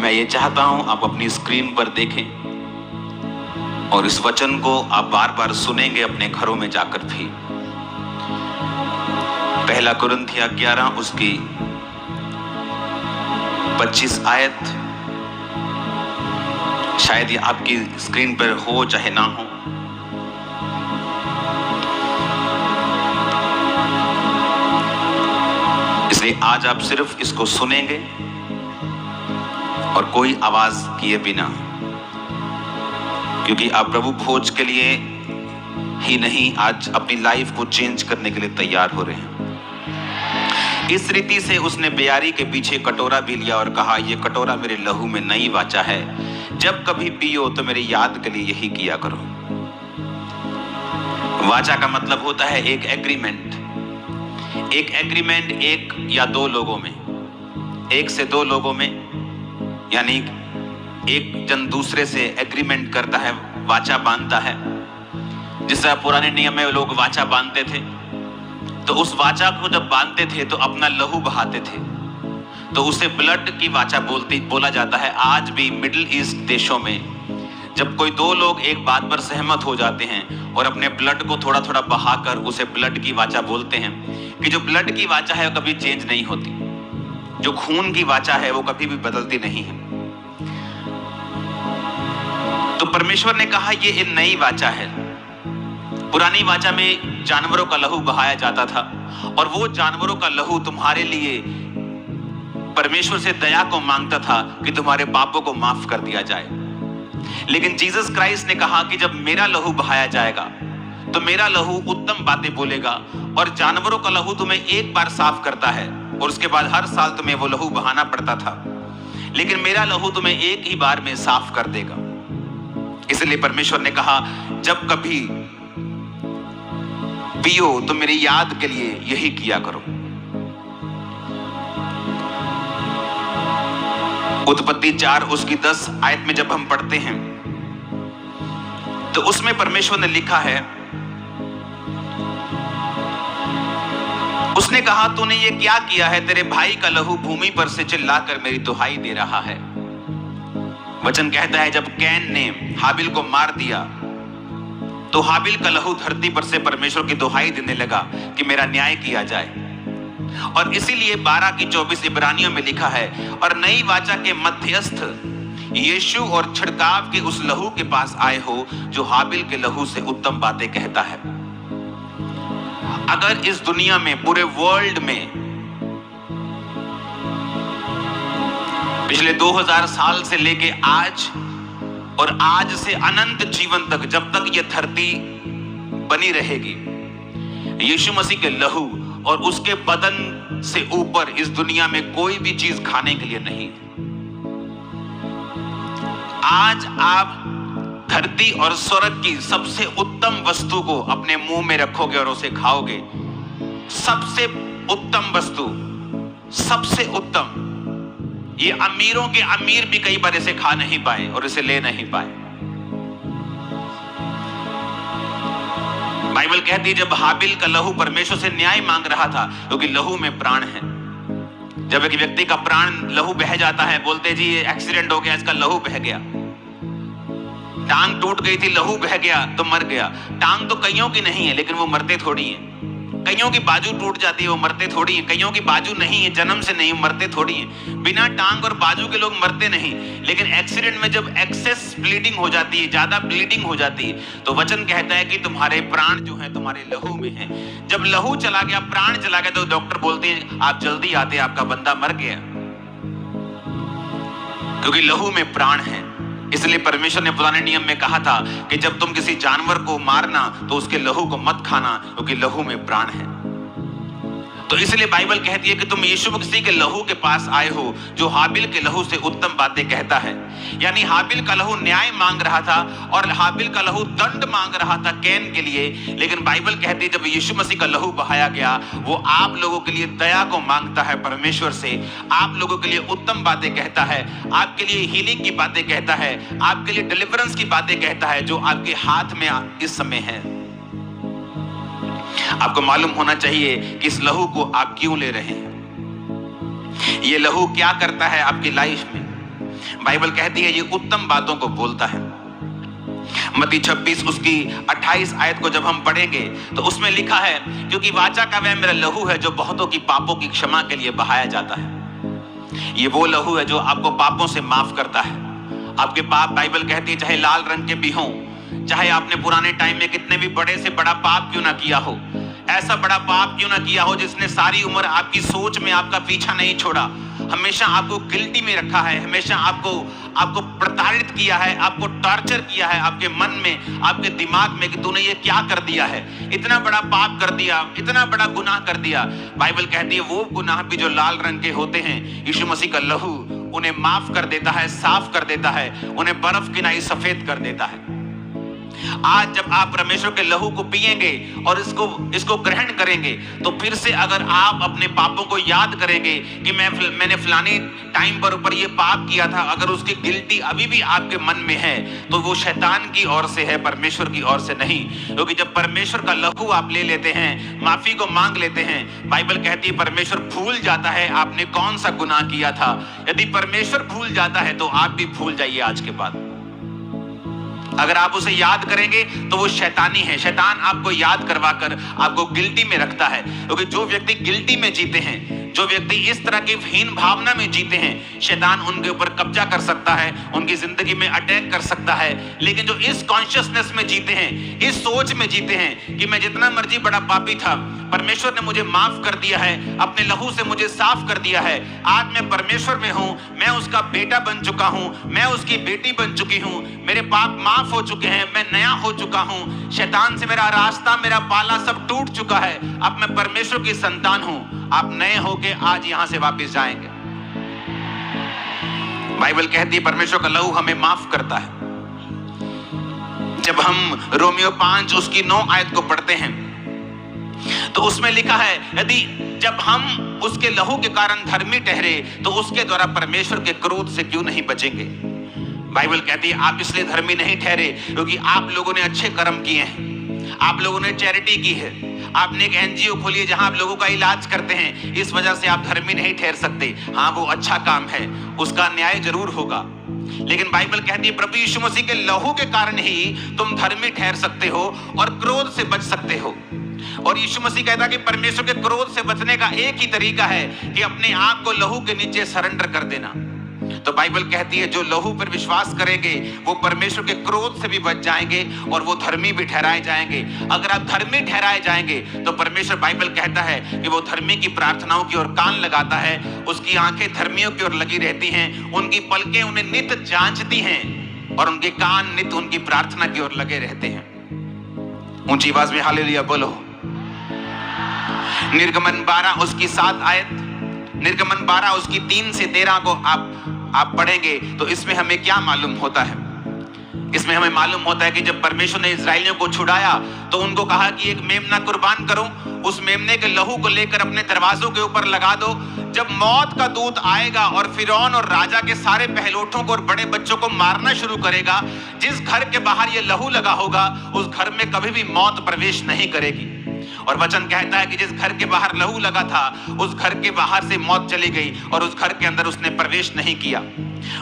मैं ये चाहता हूं आप अपनी स्क्रीन पर देखें और इस वचन को आप बार बार सुनेंगे अपने घरों में जाकर भी। पहला कुरिन्थिया 11 उसकी 25 आयत, शायद ये आपकी स्क्रीन पर हो चाहे ना हो। इसलिए आज आप सिर्फ इसको सुनेंगे और कोई आवाज किए बिना, क्योंकि आप प्रभु भोज के लिए ही नहीं, आज अपनी लाइफ को चेंज करने के लिए तैयार हो रहे हैं। इस रीति से उसने बेयारी के पीछे कटोरा भी लिया और कहा, यह कटोरा मेरे लहू में नई वाचा है, जब कभी पियो तो मेरी याद के लिए यही किया करो। वाचा का मतलब होता है एक एग्रीमेंट। एक एग्रीमेंट एक या दो लोगों में, एक से दो लोगों में, यानी एक जन दूसरे से एग्रीमेंट करता है, वाचा बांधता है। जिस तरह पुराने नियम में लोग वाचा बांधते थे, तो उस वाचा को जब बांधते थे तो अपना लहू बहाते थे, तो उसे ब्लड की वाचा बोला जाता है। आज भी मिडिल ईस्ट देशों में जब कोई दो लोग एक बात पर सहमत हो जाते हैं और अपने ब्लड को थोड़ा थोड़ा बहाकर उसे ब्लड की वाचा बोलते हैं, कि जो ब्लड की वाचा है वो कभी चेंज नहीं होती, जो खून की वाचा है वो कभी भी बदलती नहीं है। तो परमेश्वर ने कहा ये एक नई वाचा है। पुरानी वाचा में जानवरों का लहू बहाया जाता था और वो जानवरों का लहू तुम्हारे लिए परमेश्वर से दया को मांगता था कि तुम्हारे पापों को माफ कर दिया जाए। लेकिन जीसस क्राइस्ट ने कहा कि जब मेरा लहू बहाया जाएगा तो मेरा लहू उत्तम बातें बोलेगा, और जानवरों का लहू तुम्हें एक बार साफ करता है और उसके बाद हर साल तुम्हें वो लहू बहाना पड़ता था, लेकिन मेरा लहू तुम्हें एक ही बार में साफ कर देगा। इसलिए परमेश्वर ने कहा, जब कभी पियो तो मेरी याद के लिए यही किया करो। उत्पत्ति 4 उसकी 10 आयत में जब हम पढ़ते हैं तो उसमें परमेश्वर ने लिखा है, उसने कहा, तूने ये क्या किया है? तेरे भाई का लहू भूमि पर से चिल्लाकर मेरी दुहाई दे रहा है। वचन कहता है, जब कैन ने हाबिल को मार दिया तो हाबिल का लहू धरती पर से परमेश्वर की दुहाई देने लगा कि मेरा न्याय किया जाए। और इसीलिए 12 की 24 इब्रानियों में लिखा है, और नई वाचा के मध्यस्थ यीशु और छिड़काव के उस लहू के पास आए हो जो हाबिल के लहू से उत्तम बातें कहता है। अगर इस दुनिया में, पूरे वर्ल्ड में पिछले 2000 साल से लेके आज और आज से अनंत जीवन तक, जब तक यह धरती बनी रहेगी, यीशु मसीह के लहू और उसके बदन से ऊपर इस दुनिया में कोई भी चीज खाने के लिए नहीं। आज आप धरती और स्वर्ग की सबसे उत्तम वस्तु को अपने मुंह में रखोगे और उसे खाओगे। सबसे उत्तम वस्तु, सबसे उत्तम। ये अमीरों के अमीर भी कई बार इसे खा नहीं पाए और इसे ले नहीं पाए। बाइबल कहती है, जब हाबिल का लहू परमेश्वर से न्याय मांग रहा था, क्योंकि लहू में प्राण है। जब एक व्यक्ति का प्राण लहू बह जाता है, बोलते जी ये एक्सीडेंट हो गया, इसका लहू बह गया, टांग टूट गई थी, लहू बह गया तो मर गया। टांग तो कईयों की नहीं है, लेकिन वो मरते थोड़ी है। कईयों की बाजू टूट जाती है, वो मरते थोड़ी है। कईयों की बाजू नहीं है, जन्म से नहीं, मरते थोड़ी है। बिना टांग और बाजू के लोग मरते नहीं। लेकिन एक्सीडेंट में जब एक्सेस ब्लीडिंग हो जाती है, ज्यादा ब्लीडिंग हो जाती है, तो वचन कहता है कि तुम्हारे प्राण जो है तुम्हारे लहू में है। जब लहू चला गया, प्राण चला गया, तो डॉक्टर बोलते हैं आप जल्दी आते, आपका बंदा मर गया, क्योंकि लहू में प्राण है। इसलिए परमेश्वर ने पुराने नियम में कहा था कि जब तुम किसी जानवर को मारना तो उसके लहू को मत खाना, क्योंकि लहू में प्राण है। तो इसलिए बाइबल कहती है कि तुम यीशु मसीह के लहू के पास आए हो जो हाबिल के लहू से उत्तम बातें कहता है। यानी हाबिल का लहू न्याय मांग रहा था और हाबिल का लहू दंड मांग रहा था कैन के लिए। लेकिन बाइबल कहती है जब यीशु मसीह का लहू बहाया गया, वो आप लोगों के लिए दया को मांगता है परमेश्वर से, आप लोगों के लिए उत्तम बातें कहता है, आपके लिए हीलिंग की बातें कहता है, आपके लिए डिलीवरेंस की बातें कहता है जो आपके हाथ में इस समय है। आपको मालूम होना चाहिए कि इस लहू को आप क्यों ले रहे हैं, ये लहू क्या करता है आपकी लाइफ में। बाइबल कहती है ये उत्तम बातों को बोलता है। मत्ती 26 उसकी 28 आयत को जब हम पढ़ेंगे तो उसमें लिखा है, क्योंकि वाचा का वह मेरा लहू है जो बहुतों की पापों की क्षमा के लिए बहाया जाता है। ये वो लहू है जो आपको पापों से माफ करता है। आपके पाप, बाइबल कहती है, चाहे लाल रंग के भी हों, चाहे आपने पुराने टाइम में कितने भी बड़े से बड़ा पाप क्यों ना किया हो, ऐसा बड़ा पाप क्यों ना किया हो जिसने सारी उम्र आपकी सोच में आपका पीछा नहीं छोड़ा, हमेशा आपको गिल्टी में रखा है, हमेशा आपको प्रताड़ित किया है, आपको टॉर्चर किया है आपके मन में, आपके दिमाग में कि तूने ये क्या कर दिया है, इतना बड़ा पाप कर दिया, इतना बड़ा गुनाह कर दिया। बाइबल कहती है वो गुनाह भी जो लाल रंग के होते हैं, यीशु मसीह का लहू उन्हें माफ कर देता है, साफ कर देता है, उन्हें बर्फ की नाई सफेद कर देता है। आज जब आप परमेश्वर के लहू को पिएंगे और इसको ग्रहण करेंगे तो फिर से अगर आप अपने पापों को याद करेंगे कि मैंने फलाने टाइम पर ऊपर ये पाप किया था, अगर उसकी गिल्टी अभी भी आपके मन में है तो वो शैतान की ओर से है, परमेश्वर की ओर से नहीं। क्योंकि जब परमेश्वर का लहू आप ले लेते हैं, माफी को मांग लेते हैं, बाइबल कहती है परमेश्वर भूल जाता है आपने कौन सा गुनाह किया था। यदि परमेश्वर भूल जाता है तो आप भी भूल जाइए आज के बाद। अगर आप उसे याद करेंगे तो वो शैतानी है, शैतान आपको याद करवाकर आपको गिल्टी में रखता है। क्योंकि जो व्यक्ति गिल्टी में जीते हैं, जो व्यक्ति इस तरह की हीन भावना में जीते हैं, शैतान उनके ऊपर कब्जा कर सकता है, उनकी जिंदगी में अटैक कर सकता है। लेकिन जो इस कॉन्शियसनेस में जीते हैं, इस सोच में जीते हैं कि मैं जितना मर्जी बड़ा पापी था, परमेश्वर ने मुझे माफ कर दिया है, अपने लहू से मुझे साफ कर दिया है, आज मैं परमेश्वर में हूं, मैं उसका बेटा बन चुका हूं, मैं उसकी बेटी बन चुकी हूं, मेरे पाप माफ हो चुके हैं, मैं नया हो चुका हूं, शैतान से मेरा रास्ता, मेरा पाला सब टूट चुका है, अब मैं परमेश्वर की संतान हूं। आप नए होके आज यहां से वापस जाएंगे। बाइबल कहती है परमेश्वर का लहू हमें माफ करता है। जब हम रोमियो 5 उसकी 9 आयत को पढ़ते हैं तो उसमें लिखा है, यदि जब हम उसके लहू के कारण धर्मी ठहरे तो उसके द्वारा परमेश्वर के क्रोध से क्यों नहीं बचेंगे। बाइबल कहती है आप इसलिए धर्मी नहीं ठहरे क्योंकि आप लोगों ने अच्छे कर्म किए हैं, आप लोगों ने चैरिटी की है, आपने एक एनजीओ खोली है जहां आप लोगों का इलाज करते हैं, इस वजह से आप धर्मी नहीं ठहर सकते। हाँ, वो अच्छा काम है, उसका न्याय जरूर होगा, लेकिन बाइबल कहती है प्रभु यीशु मसीह के लहू के कारण ही तुम धर्मी ठहर सकते हो और क्रोध से बच सकते हो। और यीशु मसीह कहता है कि परमेश्वर के क्रोध से बचने का एक ही तरीका है कि अपने आप को लहू के नीचे सरेंडर कर देना। तो बाइबल कहती है जो लहू पर विश्वास करेंगे वो परमेश्वर के क्रोध से भी बच जाएंगे और वो धर्मी भी ठहराए जाएंगे। अगर आप धर्मी ठहराए जाएंगे तो परमेश्वर, बाइबल कहता है कि वो धर्मी की प्रार्थनाओं की ओर कान लगाता है, उसकी आंखें धर्मियों की ओर लगी रहती हैं, उनकी पलकें उन्हें नित जांचती हैं और उनके कान नित उनकी प्रार्थना की ओर लगे रहते हैं। ऊंची आवाज में हालेलुया बोलो। निर्गमन 12 उसकी 7 आयत, निर्गमन 12 उसकी 3 से 13 को आप पढ़ेंगे तो इसमें हमें क्या मालूम होता है। इसमें हमें मालूम होता है कि जब परमेश्वर ने इस्राएलियों को छुड़ाया तो उनको कहा कि एक मेमना कुर्बान करो, उस मेमने के लहू को लेकर अपने दरवाजों के ऊपर लगा दो। जब मौत का दूत आएगा और फिरौन और राजा के सारे पहलोठों को और बड़े बच्चों को मारना शुरू करेगा, जिस घर के बाहर ये लहू लगा होगा उस घर में कभी भी मौत प्रवेश नहीं करेगी। और वचन कहता है कि जिस घर के बाहर लहू लगा था उस घर के बाहर से मौत चली गई और उस घर के अंदर उसने प्रवेश नहीं किया।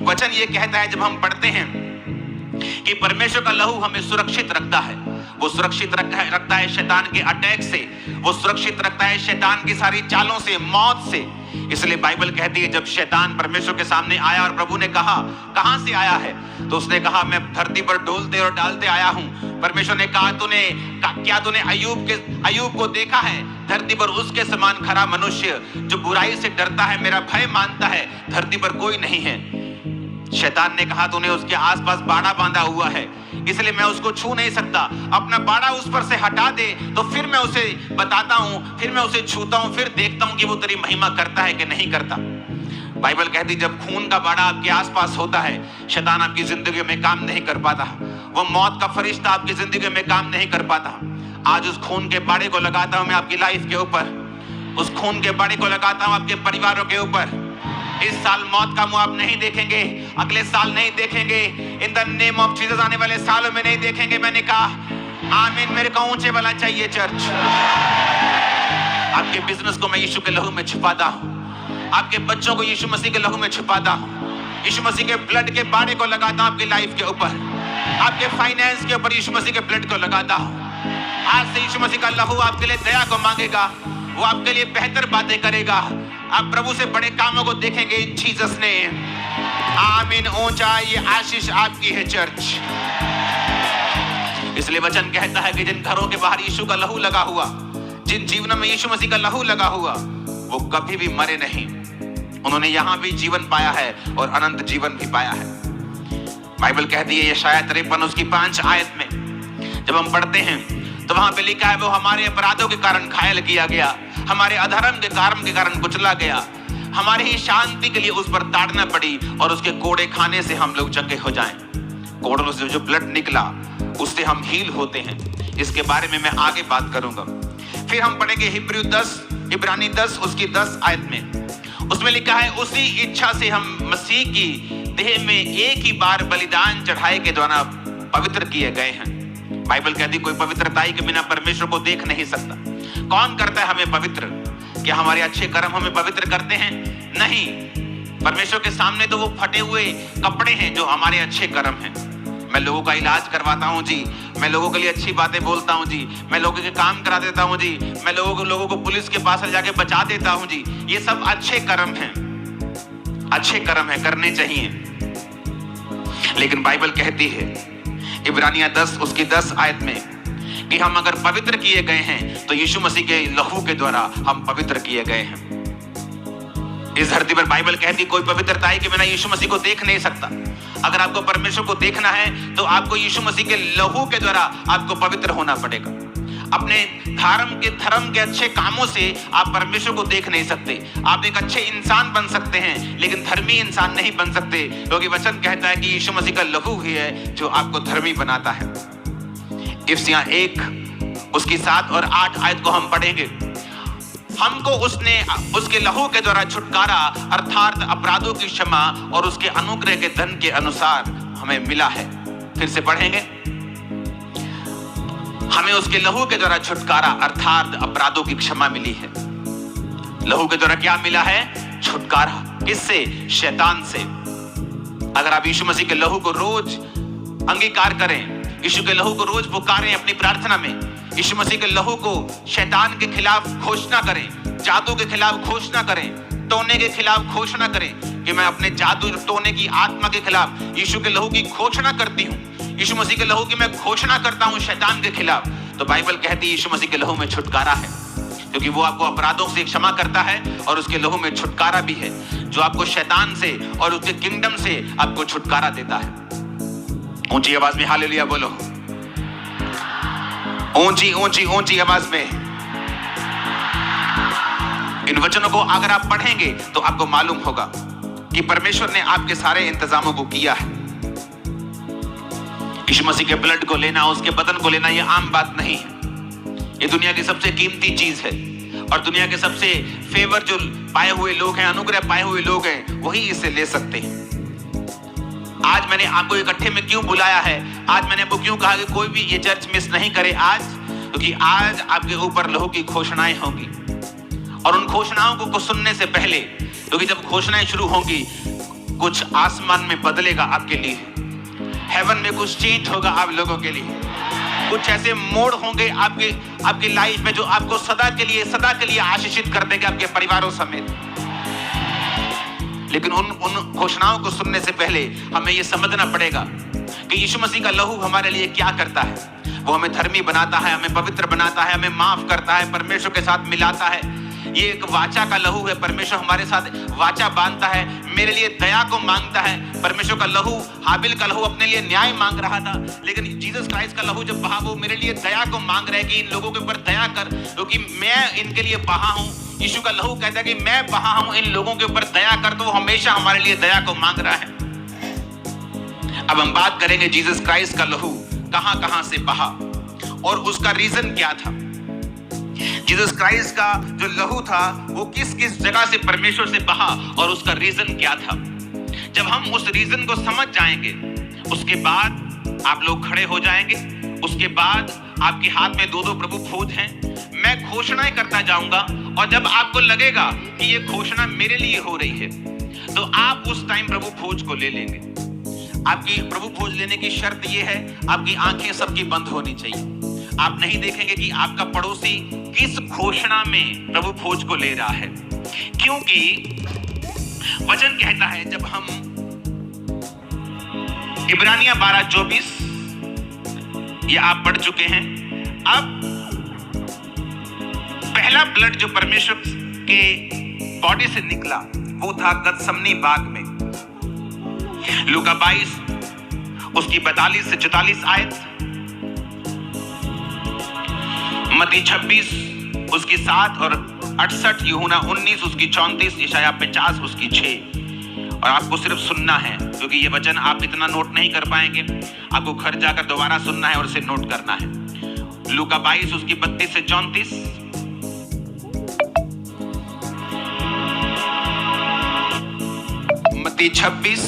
वचन ये कहता है जब हम पढ़ते हैं कि परमेश्वर का लहू हमें सुरक्षित रखता है, वो सुरक्षित रखता है शैतान के अटैक से, वो सुरक्षित रखता है शैतान की सारी चालों से, मौत से। इसलिए बाइबल कहती है जब शैतान परमेश्वर के सामने आया और प्रभु ने कहा कहां से आया है, तो उसने कहा मैं धरती पर डोलते और डालते आया हूं। परमेश्वर ने कहा क्या तूने अय्यूब को देखा है? धरती पर उसके समान खरा मनुष्य जो बुराई से डरता है, मेरा भय मानता है, धरती पर कोई नहीं है। शैतान ने कहा तूने उसके आसपास बाड़ा बांधा हुआ है, इसलिए मैं उसको छू नहीं सकता, अपना बाड़ा उस पर से हटा दे तो फिर मैं उसे बताता हूं, फिर मैं उसे छूता हूं, फिर देखता हूं कि वो तेरी महिमा करता है कि नहीं करता। बाइबल कहती जब खून का बाड़ा आपके आसपास होता है, शैतान आपकी जिंदगी में काम नहीं कर पाता, वो मौत का फरिश्ता आपकी जिंदगी में काम नहीं कर पाता। आज उस खून के बाड़े को लगाता हूं मैं आपकी लाइफ के ऊपर, उस खून के बाड़े को लगाता हूं आपके परिवारों के ऊपर। इस साल मौत का मुंह आप नहीं देखेंगे, अगले साल नहीं देखेंगे, in the name of Jesus आने वाले सालों में नहीं देखेंगे। मैंने कहा आमीन। मेरे को ऊंचे वाला चाहिए चर्च। आपके बिजनेस को मैं यीशु के लहू में छुपाता हूं, आपके बच्चों को यीशु मसीह के लहू में छुपाता हूं, यीशु मसीह के ब्लड के बाड़े को लगाता हूं आपकी लाइफ के ऊपर, आपके फाइनेंस के ऊपर यीशु मसीह के ब्लड को लगाता हूं। आज से यीशु मसीह का लहू आपके लिए दया को मांगेगा, वो आपके लिए बेहतर बातें करेगा, आप प्रभु से बड़े कामों को देखेंगे इन जीसस नेम। आमीन। ऊंचा ये आशीष आपकी है चर्च। इसलिए वचन कहता है कि जिन घरों के बाहर यीशु का लहू लगा हुआ, जिन जीवनों में यीशु मसीह का लहू लगा हुआ, वो कभी भी मरे नहीं, उन्होंने यहां भी जीवन पाया है और अनंत जीवन भी पाया है। बाइबल कहती है यशायाह 53 उसकी 5 आयत में जब हम पढ़ते हैं तो वहां पे लिखा है वो हमारे अपराधों के कारण घायल किया गया, हमारे अधर्म के कारण कुचला गया, हमारी ही शांति के लिए उस पर ताड़ना पड़ी और उसके कोड़े खाने से हम लोग चंगे हो जाएं। कोड़ों से जो ब्लड निकला उससे हम हील होते हैं। इसके बारे में मैं आगे बात करूंगा। फिर हम पढ़ेंगे इब्रानी 10 उसकी 10 आयत में, उसमें लिखा है उसी इच्छा से हम मसीह की देह में एक ही बार बलिदान चढ़ाए के द्वारा पवित्र किए गए हैं। बाइबल कहती कोई पवित्रताई के बिना परमेश्वर को देख नहीं सकता। कौन करता है हमें पवित्र? क्या हमारे अच्छे कर्म हमें पवित्र करते हैं? नहीं, परमेश्वर के सामने तो वो फटे हुए कपड़े हैं जो हमारे अच्छे कर्म हैं। मैं लोगों का इलाज करवाता हूं जी, मैं लोगों के लिए अच्छी बातें बोलता हूं जी, मैं लोगों के काम करा देता हूं जी, मैं लोगों को पुलिस के पास ले जाके बचा देता हूं जी, ये सब अच्छे कर्म हैं, अच्छे कर्म हैं, करने चाहिए। लेकिन बाइबल कहती है इब्रानियां 10 उसकी 10 आयत में कि हम अगर पवित्र किए गए हैं तो यीशु मसीह के लहू के द्वारा हम पवित्र किए गए हैं। इस धरती पर बाइबल कहती कोई पवित्रताई के बिना यीशु मसीह को देख नहीं सकता। अगर आपको परमेश्वर को देखना है तो आपको यीशु मसीह के लहू के द्वारा आपको पवित्र होना पड़ेगा। अपने धर्म के अच्छे कामों से आप परमेश्वर को देख नहीं सकते। आप एक अच्छे इंसान बन सकते हैं लेकिन धर्मी इंसान नहीं बन सकते, क्योंकि वचन कहता है कि यीशु मसीह का लहू ही है जो आपको धर्मी बनाता है। इफिसियां 1 उसकी 7 और 8 आयत को हम पढ़ेंगे। हमको उसने उसके लहू के द्वारा छुटकारा अर्थात अपराधों की क्षमा और उसके अनुग्रह के धन के अनुसार हमें मिला है। फिर से पढ़ेंगे, हमें उसके लहू के द्वारा छुटकारा अर्थात अपराधों की क्षमा मिली है। लहू के द्वारा क्या मिला है? छुटकारा। किससे? शैतान से। अगर आप यीशु मसीह के लहू को रोज अंगीकार करें, यीशु के लहू को रोज पुकारें अपनी प्रार्थना में, यीशु मसीह के लहू को शैतान के खिलाफ घोषणा करें, जादू के खिलाफ घोषणा करें, टोने के खिलाफ घोषणा करें कि मैं अपने जादू टोने की आत्मा के खिलाफ यीशु के लहू की घोषणा करती हूँ, यीशु मसीह के लहू की मैं घोषणा करता हूँ शैतान के खिलाफ। तो बाइबल कहती है यीशु मसीह के लहू में छुटकारा है, क्योंकि वो आपको अपराधों से क्षमा करता है और उसके लहू में छुटकारा भी है जो आपको शैतान से और उसके किंगडम से आपको छुटकारा देता है। ऊंची आवाज में हालेलुया बोलो, ऊंची ऊंची ऊंची आवाज में। इन वचनों को अगर आप पढ़ेंगे तो आपको मालूम होगा कि परमेश्वर ने आपके सारे इंतजामों को किया है। यीशु मसीह के ब्लड को लेना, उसके बदन को लेना, यह आम बात नहीं है। ये दुनिया की सबसे कीमती चीज है और दुनिया के सबसे फेवर जो पाए हुए लोग हैं, अनुग्रह पाए हुए लोग हैं, वही इसे ले सकते हैं। आज मैंने आपको इकट्ठे में क्यों बुलाया है? आज मैंने आपको क्यों कहा कि कोई भी ये चर्च मिस नहीं करे आज? क्योंकि आज आपके ऊपर लहू की घोषणाएं होंगी और उन घोषणाओं को सुनने से पहले, क्योंकि जब घोषणाएं शुरू होंगी कुछ आसमान में बदलेगा आपके लिए, हेवन में कुछ चेंज होगा आप लोगों के लिए, कुछ ऐसे मोड़ होंगे आपकी लाइफ में जो आपको सदा के लिए आशीषित कर देंगे आपके परिवारों समेत। लेकिन उन घोषणाओं को सुनने से पहले हमें यह समझना पड़ेगा कि यीशु मसीह का लहू हमारे लिए क्या करता है। वो हमें धर्मी बनाता है, हमें पवित्र बनाता है, हमें माफ करता है, परमेश्वर के साथ मिलाता है। ये एक वाचा का लहू है। परमेश्वर हमारे साथ वाचा बांधता है, मेरे लिए दया को मांगता है। परमेश्वर का लहू, हाबिल का लहू अपने लिए न्याय मांग रहा था, लेकिन जीसस क्राइस्ट का लहू जब बहा वो मेरे लिए दया को मांग रहा है कि इन लोगों के ऊपर दया कर, क्योंकि मैं इनके लिए बहा हूं। यीशु का लहू कहता है कि मैं बहा हूं, इन लोगों के ऊपर दया कर। तो वो हमेशा हमारे लिए दया को मांग रहा है। अब हम बात करेंगे जीसस क्राइस्ट का लहू कहां से बहा और उसका रीजन क्या था। जीसस क्राइस्ट का जो लहू था वो किस किस जगह से परमेश्वर से बहा और उसका रीजन क्या था। जब हम उस रीजन को समझ जाएंगे उसके बाद आप लोग खड़े हो जाएंगे। उसके बाद आपके हाथ में 2-2 प्रभु खोज हैं। मैं घोषणाएं करता जाऊंगा और जब आपको लगेगा कि ये घोषणा मेरे लिए हो रही है तो तो आप उस टाइम प्रभु भोज को ले लेंगे। आपकी प्रभु भोज लेने की शर्त यह है, आपकी आंखें सबकी बंद होनी चाहिए। आप नहीं देखेंगे कि आपका पड़ोसी किस घोषणा में प्रभु भोज को ले रहा है, क्योंकि वचन कहता है, जब हम इब्रानिया 12:24 ये आप पढ़ चुके हैं। अब पहला ब्लड जो परमेश्वर के बॉडी से निकला वो था गतसमनी बाग में। लूका 22 उसकी 42 से 44 आयत, मत्ती 26 उसकी 7 और 68, यूहन्ना 19 उसकी 34, यशायाह 50 उसकी 6। और आपको सिर्फ सुनना है, क्योंकि ये वचन आप इतना नोट नहीं कर पाएंगे, आपको घर जाकर दोबारा सुनना है और इसे नोट करना है। लूका 22 उसकी 32 से 34, मत्ती 26